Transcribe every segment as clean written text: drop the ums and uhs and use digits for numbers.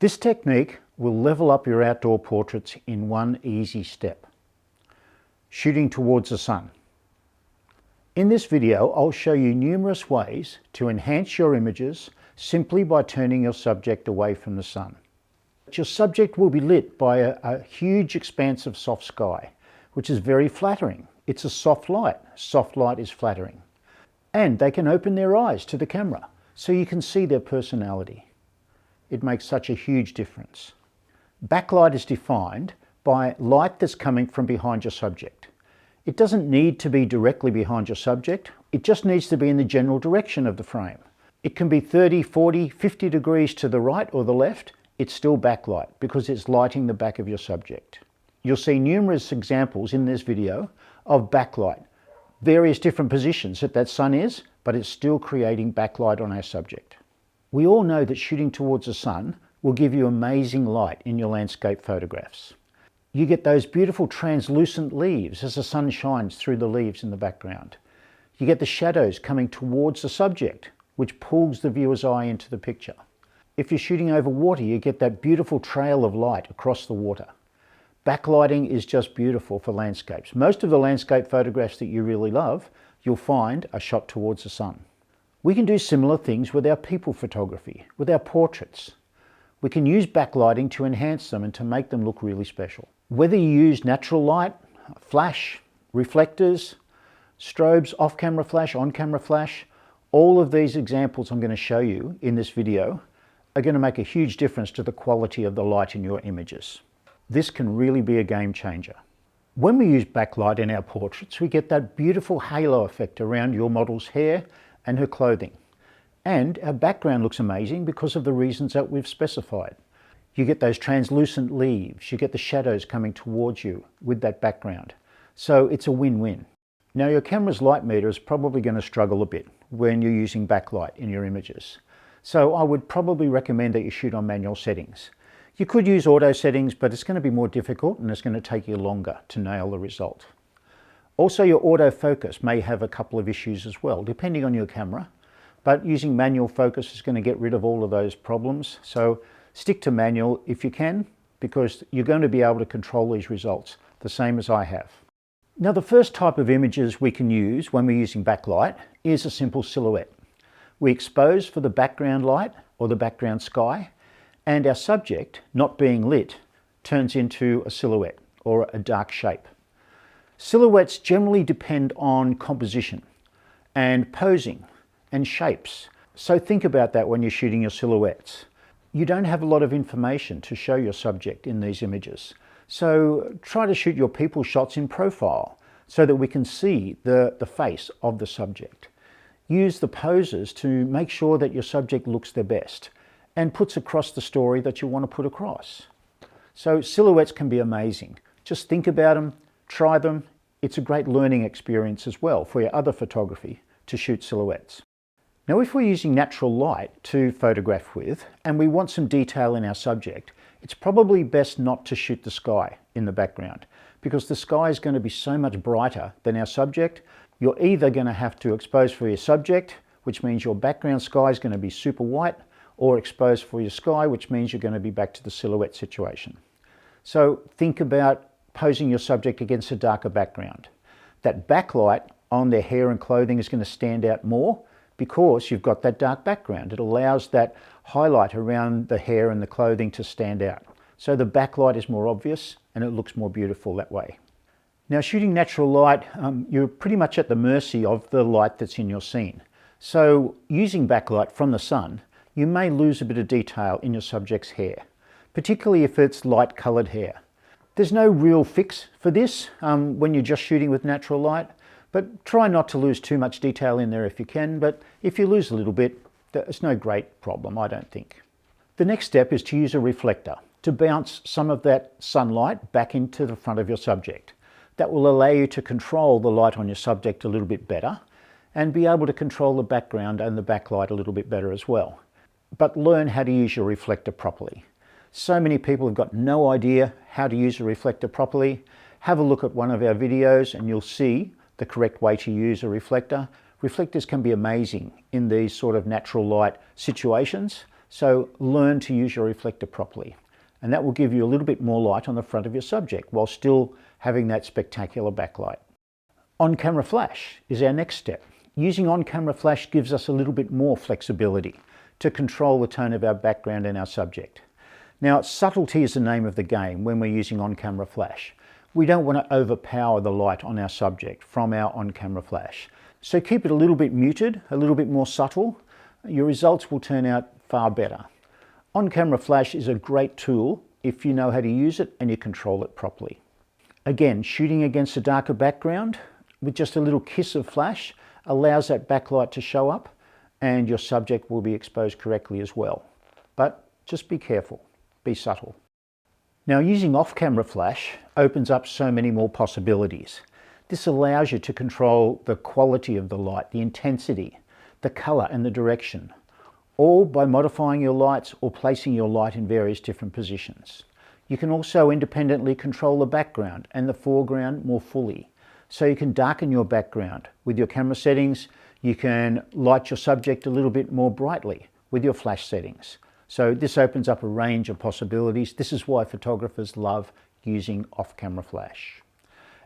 This technique will level up your outdoor portraits in one easy step. Shooting towards the sun. In this video, I'll show you numerous ways to enhance your images simply by turning your subject away from the sun. Your subject will be lit by a huge expanse of soft sky, which is very flattering. It's a soft light. Soft light is flattering. And they can open their eyes to the camera so you can see their personality. It makes such a huge difference. Backlight is defined by light that's coming from behind your subject. It doesn't need to be directly behind your subject. It just needs to be in the general direction of the frame. It can be 30, 40, 50 degrees to the right or the left. It's still backlight because it's lighting the back of your subject. You'll see numerous examples in this video of backlight. Various different positions that sun is, but it's still creating backlight on our subject. We all know that shooting towards the sun will give you amazing light in your landscape photographs. You get those beautiful translucent leaves as the sun shines through the leaves in the background. You get the shadows coming towards the subject, which pulls the viewer's eye into the picture. If you're shooting over water, you get that beautiful trail of light across the water. Backlighting is just beautiful for landscapes. Most of the landscape photographs that you really love, you'll find are shot towards the sun. We can do similar things with our people photography, with our portraits. We can use backlighting to enhance them and to make them look really special. Whether you use natural light, flash, reflectors, strobes, off-camera flash, on-camera flash, all of these examples I'm going to show you in this video are going to make a huge difference to the quality of the light in your images. This can really be a game changer. When we use backlight in our portraits, we get that beautiful halo effect around your model's hair and her clothing. And our background looks amazing because of the reasons that we've specified. You get those translucent leaves, you get the shadows coming towards you with that background. So it's a win-win. Now your camera's light meter is probably going to struggle a bit when you're using backlight in your images. So I would probably recommend that you shoot on manual settings. You could use auto settings, but it's going to be more difficult and it's going to take you longer to nail the result. Also, your autofocus may have a couple of issues as well, depending on your camera. But using manual focus is going to get rid of all of those problems. So stick to manual if you can, because you're going to be able to control these results, the same as I have. Now, the first type of images we can use when we're using backlight is a simple silhouette. We expose for the background light or the background sky, and our subject, not being lit, turns into a silhouette or a dark shape. Silhouettes generally depend on composition and posing and shapes. So think about that when you're shooting your silhouettes. You don't have a lot of information to show your subject in these images. So try to shoot your people shots in profile so that we can see the face of the subject. Use the poses to make sure that your subject looks their best and puts across the story that you want to put across. So silhouettes can be amazing. Just think about them, try them. It's a great learning experience as well for your other photography to shoot silhouettes. Now, if we're using natural light to photograph with and we want some detail in our subject, it's probably best not to shoot the sky in the background because the sky is going to be so much brighter than our subject. You're either going to have to expose for your subject, which means your background sky is going to be super white, or expose for your sky, which means you're going to be back to the silhouette situation. So think about posing your subject against a darker background. That backlight on their hair and clothing is going to stand out more because you've got that dark background. It allows that highlight around the hair and the clothing to stand out. So the backlight is more obvious and it looks more beautiful that way. Now, shooting natural light, you're pretty much at the mercy of the light that's in your scene. So using backlight from the sun, you may lose a bit of detail in your subject's hair, particularly if it's light coloured hair. There's no real fix for this when you're just shooting with natural light, but try not to lose too much detail in there if you can, but if you lose a little bit, it's no great problem, I don't think. The next step is to use a reflector to bounce some of that sunlight back into the front of your subject. That will allow you to control the light on your subject a little bit better and be able to control the background and the backlight a little bit better as well. But learn how to use your reflector properly. So many people have got no idea how to use a reflector properly. Have a look at one of our videos and you'll see the correct way to use a reflector. Reflectors can be amazing in these sort of natural light situations. So learn to use your reflector properly. And that will give you a little bit more light on the front of your subject while still having that spectacular backlight. On-camera flash is our next step. Using on-camera flash gives us a little bit more flexibility to control the tone of our background and our subject. Now, subtlety is the name of the game when we're using on-camera flash. We don't want to overpower the light on our subject from our on-camera flash. So keep it a little bit muted, a little bit more subtle. Your results will turn out far better. On-camera flash is a great tool if you know how to use it and you control it properly. Again, shooting against a darker background with just a little kiss of flash allows that backlight to show up and your subject will be exposed correctly as well. But just be careful, be subtle. Now, using off-camera flash opens up so many more possibilities. This allows you to control the quality of the light, the intensity, the color and the direction, all by modifying your lights or placing your light in various different positions. You can also independently control the background and the foreground more fully. So you can darken your background with your camera settings. You can light your subject a little bit more brightly with your flash settings. So this opens up a range of possibilities. This is why photographers love using off-camera flash.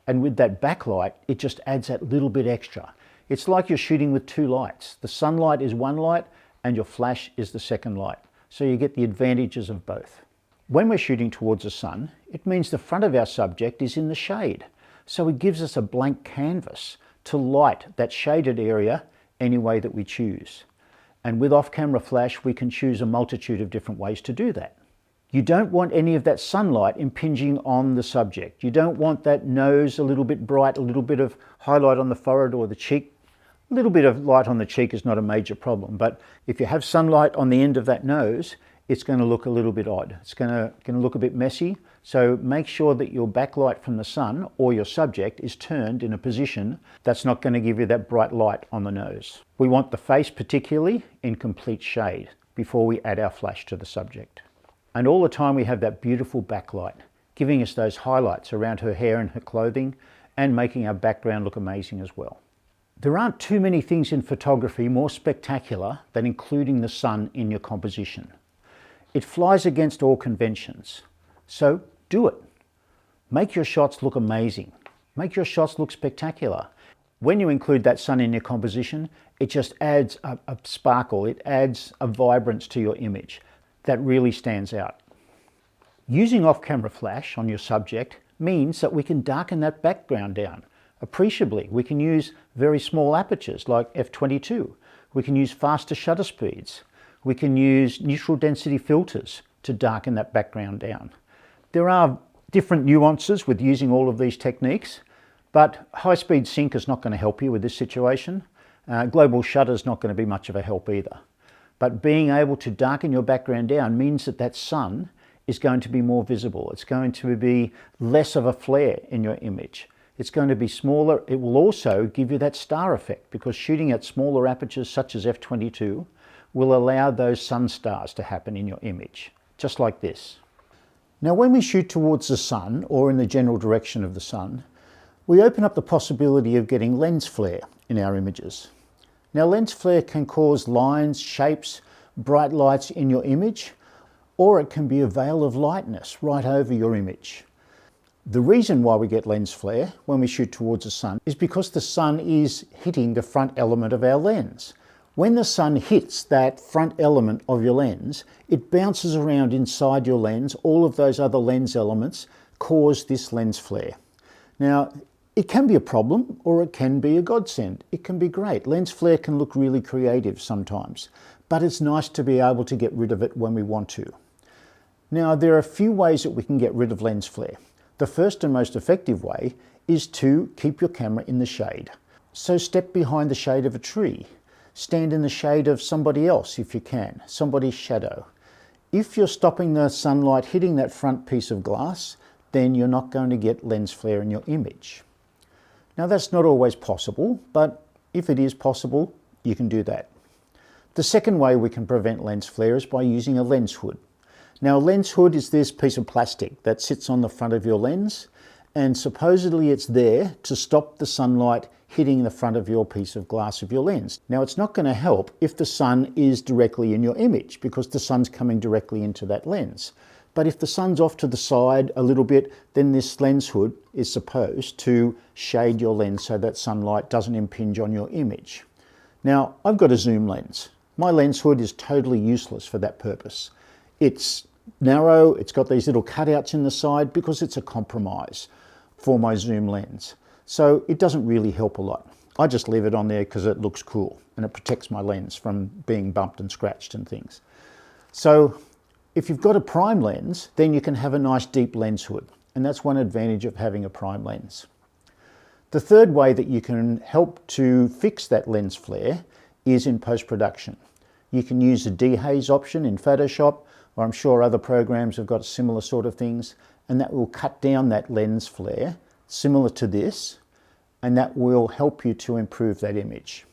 And with that backlight, it just adds that little bit extra. It's like you're shooting with two lights. The sunlight is one light and your flash is the second light. So you get the advantages of both. When we're shooting towards the sun, it means the front of our subject is in the shade. So it gives us a blank canvas to light that shaded area any way that we choose. And with off-camera flash, we can choose a multitude of different ways to do that. You don't want any of that sunlight impinging on the subject. You don't want that nose a little bit bright, a little bit of highlight on the forehead or the cheek. A little bit of light on the cheek is not a major problem, but if you have sunlight on the end of that nose, it's going to look a little bit odd. It's going to look a bit messy. So make sure that your backlight from the sun or your subject is turned in a position that's not going to give you that bright light on the nose. We want the face particularly in complete shade before we add our flash to the subject. And all the time we have that beautiful backlight, giving us those highlights around her hair and her clothing and making our background look amazing as well. There aren't too many things in photography more spectacular than including the sun in your composition. It flies against all conventions. So do it. Make your shots look amazing. Make your shots look spectacular. When you include that sun in your composition, it just adds a sparkle. It adds a vibrance to your image that really stands out. Using off-camera flash on your subject means that we can darken that background down appreciably. We can use very small apertures like f/22. We can use faster shutter speeds. We can use neutral density filters to darken that background down. There are different nuances with using all of these techniques, but high-speed sync is not going to help you with this situation. Global shutter is not going to be much of a help either. But being able to darken your background down means that that sun is going to be more visible. It's going to be less of a flare in your image. It's going to be smaller. It will also give you that star effect because shooting at smaller apertures such as f/22 will allow those sun stars to happen in your image, just like this. Now, when we shoot towards the sun or in the general direction of the sun, we open up the possibility of getting lens flare in our images. Now, lens flare can cause lines, shapes, bright lights in your image, or it can be a veil of lightness right over your image. The reason why we get lens flare when we shoot towards the sun is because the sun is hitting the front element of our lens. When the sun hits that front element of your lens, it bounces around inside your lens. All of those other lens elements cause this lens flare. Now, it can be a problem or it can be a godsend. It can be great. Lens flare can look really creative sometimes, but it's nice to be able to get rid of it when we want to. Now, there are a few ways that we can get rid of lens flare. The first and most effective way is to keep your camera in the shade. So step behind the shade of a tree. Stand in the shade of somebody else if you can, somebody's shadow. If you're stopping the sunlight hitting that front piece of glass, then you're not going to get lens flare in your image. Now, that's not always possible, but if it is possible, you can do that. The second way we can prevent lens flare is by using a lens hood. Now, a lens hood is this piece of plastic that sits on the front of your lens, and supposedly it's there to stop the sunlight hitting the front of your piece of glass of your lens. Now, it's not going to help if the sun is directly in your image, because the sun's coming directly into that lens. But if the sun's off to the side a little bit, then this lens hood is supposed to shade your lens so that sunlight doesn't impinge on your image. Now, I've got a zoom lens. My lens hood is totally useless for that purpose. It's narrow, it's got these little cutouts in the side because it's a compromise for my zoom lens. So it doesn't really help a lot. I just leave it on there because it looks cool and it protects my lens from being bumped and scratched and things. So if you've got a prime lens, then you can have a nice deep lens hood. And that's one advantage of having a prime lens. The third way that you can help to fix that lens flare is in post-production. You can use the dehaze option in Photoshop, or I'm sure other programs have got similar sort of things, and that will cut down that lens flare similar to this, and that will help you to improve that image.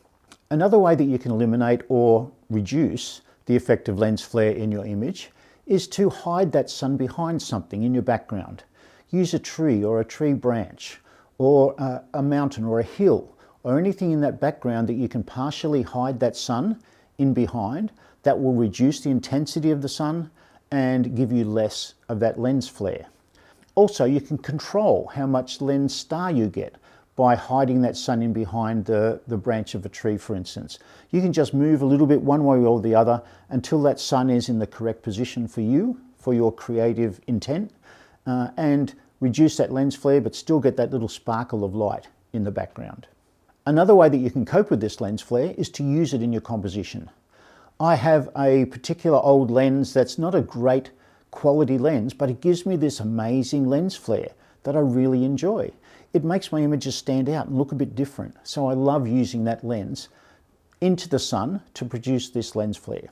Another way that you can eliminate or reduce the effect of lens flare in your image is to hide that sun behind something in your background. Use a tree or a tree branch or a mountain or a hill or anything in that background that you can partially hide that sun in behind. That will reduce the intensity of the sun and give you less of that lens flare. Also, you can control how much lens star you get by hiding that sun in behind the branch of a tree, for instance. You can just move a little bit one way or the other until that sun is in the correct position for you, for your creative intent, and reduce that lens flare, but still get that little sparkle of light in the background. Another way that you can cope with this lens flare is to use it in your composition. I have a particular old lens that's not a great quality lens, but it gives me this amazing lens flare that I really enjoy. It makes my images stand out and look a bit different. So I love using that lens into the sun to produce this lens flare.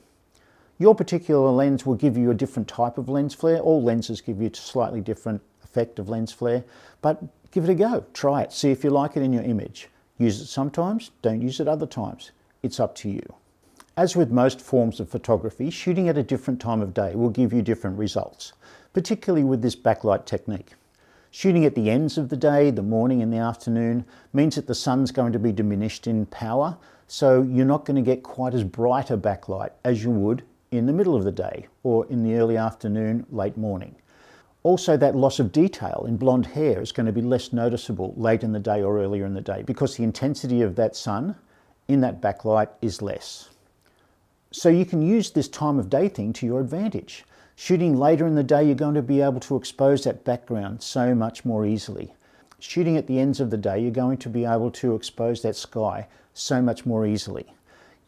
Your particular lens will give you a different type of lens flare. All lenses give you a slightly different effect of lens flare, but give it a go. Try it. See if you like it in your image. Use it sometimes, don't use it other times. It's up to you. As with most forms of photography, shooting at a different time of day will give you different results, particularly with this backlight technique. Shooting at the ends of the day, the morning and the afternoon, means that the sun's going to be diminished in power, so you're not going to get quite as bright a backlight as you would in the middle of the day or in the early afternoon, late morning. Also, that loss of detail in blonde hair is going to be less noticeable late in the day or earlier in the day because the intensity of that sun in that backlight is less. So you can use this time of day thing to your advantage. Shooting later in the day, you're going to be able to expose that background so much more easily. Shooting at the ends of the day, you're going to be able to expose that sky so much more easily.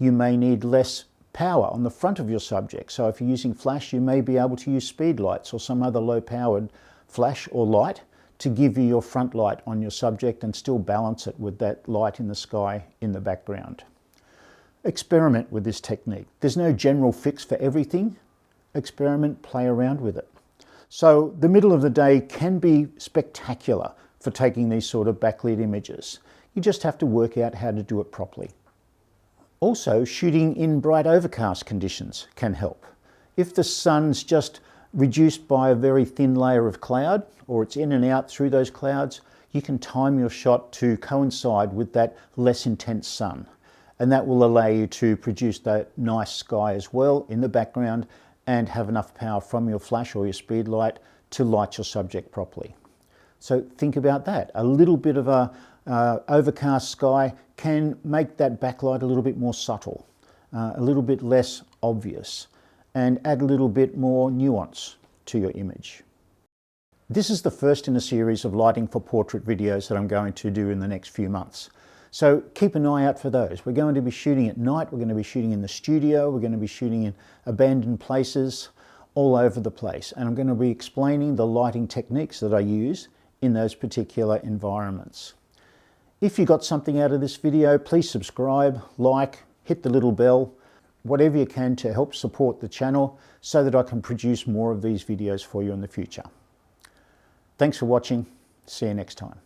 You may need less power on the front of your subject. So if you're using flash, you may be able to use speed lights or some other low-powered flash or light to give you your front light on your subject and still balance it with that light in the sky in the background. Experiment with this technique. There's no general fix for everything. Experiment, play around with it. So the middle of the day can be spectacular for taking these sort of backlit images. You just have to work out how to do it properly. Also, shooting in bright overcast conditions can help. If the sun's just reduced by a very thin layer of cloud, or it's in and out through those clouds, you can time your shot to coincide with that less intense sun. And that will allow you to produce that nice sky as well in the background and have enough power from your flash or your speed light to light your subject properly. So think about that. A little bit of a overcast sky can make that backlight a little bit more subtle, a little bit less obvious, and add a little bit more nuance to your image. This is the first in a series of lighting for portrait videos that I'm going to do in the next few months. So keep an eye out for those. We're going to be shooting at night, we're going to be shooting in the studio, we're going to be shooting in abandoned places all over the place. And I'm going to be explaining the lighting techniques that I use in those particular environments. If you got something out of this video, please subscribe, like, hit the little bell, whatever you can to help support the channel so that I can produce more of these videos for you in the future. Thanks for watching. See you next time.